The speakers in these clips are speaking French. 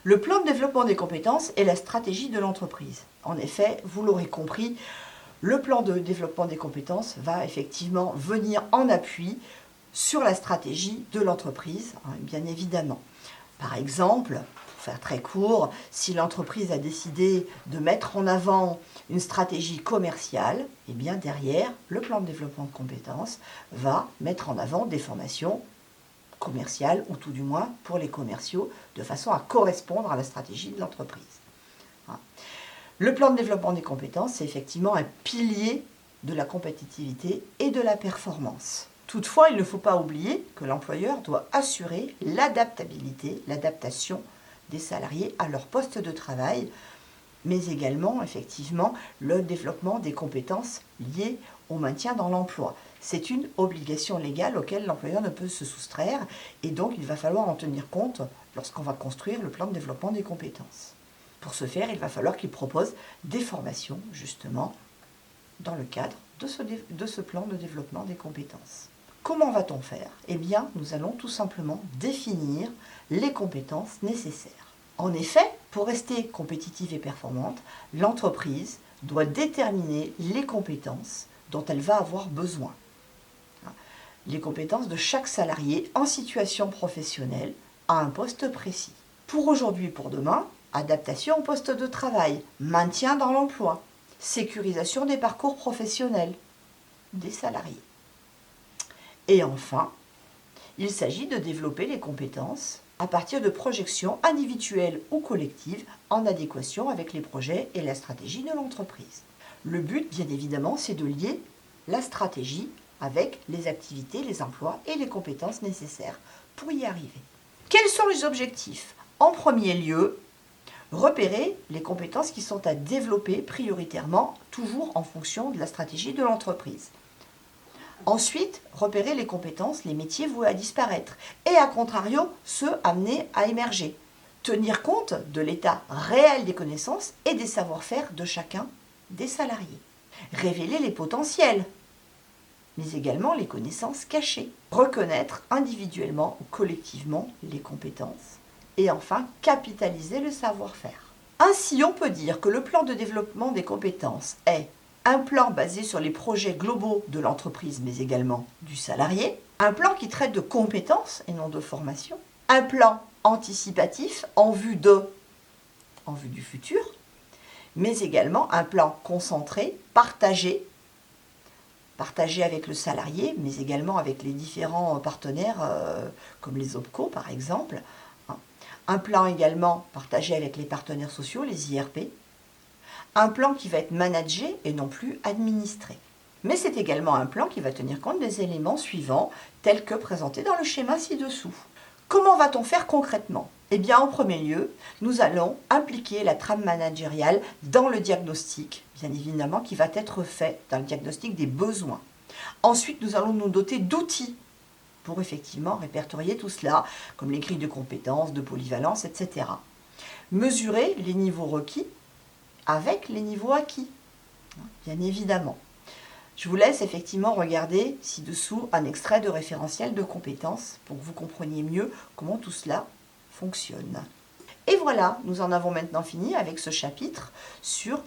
Le plan de développement des compétences est la stratégie de l'entreprise. En effet, vous l'aurez compris, le plan de développement des compétences va effectivement venir en appui sur la stratégie de l'entreprise, bien évidemment. Par exemple, pour faire très court, si l'entreprise a décidé de mettre en avant une stratégie commerciale, eh bien derrière, le plan de développement de compétences va mettre en avant des formations commerciales, ou tout du moins pour les commerciaux, de façon à correspondre à la stratégie de l'entreprise. Le plan de développement des compétences, c'est effectivement un pilier de la compétitivité et de la performance. Toutefois, il ne faut pas oublier que l'employeur doit assurer l'adaptabilité, l'adaptation des salariés à leur poste de travail, mais également, effectivement, le développement des compétences liées au maintien dans l'emploi. C'est une obligation légale auquel l'employeur ne peut se soustraire, et donc il va falloir en tenir compte lorsqu'on va construire le plan de développement des compétences. Pour ce faire, il va falloir qu'il propose des formations, justement, dans le cadre de ce plan de développement des compétences. Comment va-t-on faire? Eh bien, nous allons tout simplement définir les compétences nécessaires. En effet, pour rester compétitive et performante, l'entreprise doit déterminer les compétences dont elle va avoir besoin. Les compétences de chaque salarié en situation professionnelle à un poste précis. Pour aujourd'hui, pour demain, adaptation au poste de travail, maintien dans l'emploi, sécurisation des parcours professionnels des salariés. Et enfin, il s'agit de développer les compétences à partir de projections individuelles ou collectives en adéquation avec les projets et la stratégie de l'entreprise. Le but, bien évidemment, c'est de lier la stratégie avec les activités, les emplois et les compétences nécessaires pour y arriver. Quels sont les objectifs? En premier lieu, repérer les compétences qui sont à développer prioritairement, toujours en fonction de la stratégie de l'entreprise. Ensuite, repérer les compétences, les métiers voués à disparaître et, à contrario, ceux amenés à émerger. Tenir compte de l'état réel des connaissances et des savoir-faire de chacun des salariés. Révéler les potentiels, mais également les connaissances cachées. Reconnaître individuellement ou collectivement les compétences. Et enfin, capitaliser le savoir-faire. Ainsi, on peut dire que le plan de développement des compétences est un plan basé sur les projets globaux de l'entreprise, mais également du salarié, un plan qui traite de compétences et non de formation, un plan anticipatif en vue du futur, mais également un plan concentré, partagé avec le salarié, mais également avec les différents partenaires, comme les OPCO par exemple. Un plan également partagé avec les partenaires sociaux, les IRP. Un plan qui va être managé et non plus administré. Mais c'est également un plan qui va tenir compte des éléments suivants, tels que présentés dans le schéma ci-dessous. Comment va-t-on faire concrètement? Eh bien, en premier lieu, nous allons impliquer la trame managériale dans le diagnostic, bien évidemment, qui va être fait dans le diagnostic des besoins. Ensuite, nous allons nous doter d'outils pour effectivement répertorier tout cela, comme les grilles de compétences, de polyvalence, etc. Mesurer les niveaux requis avec les niveaux acquis, bien évidemment. Je vous laisse effectivement regarder ci-dessous un extrait de référentiel de compétences pour que vous compreniez mieux comment tout cela fonctionne. Et voilà, nous en avons maintenant fini avec ce chapitre sur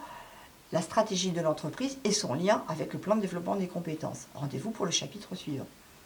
la stratégie de l'entreprise et son lien avec le plan de développement des compétences. Rendez-vous pour le chapitre suivant.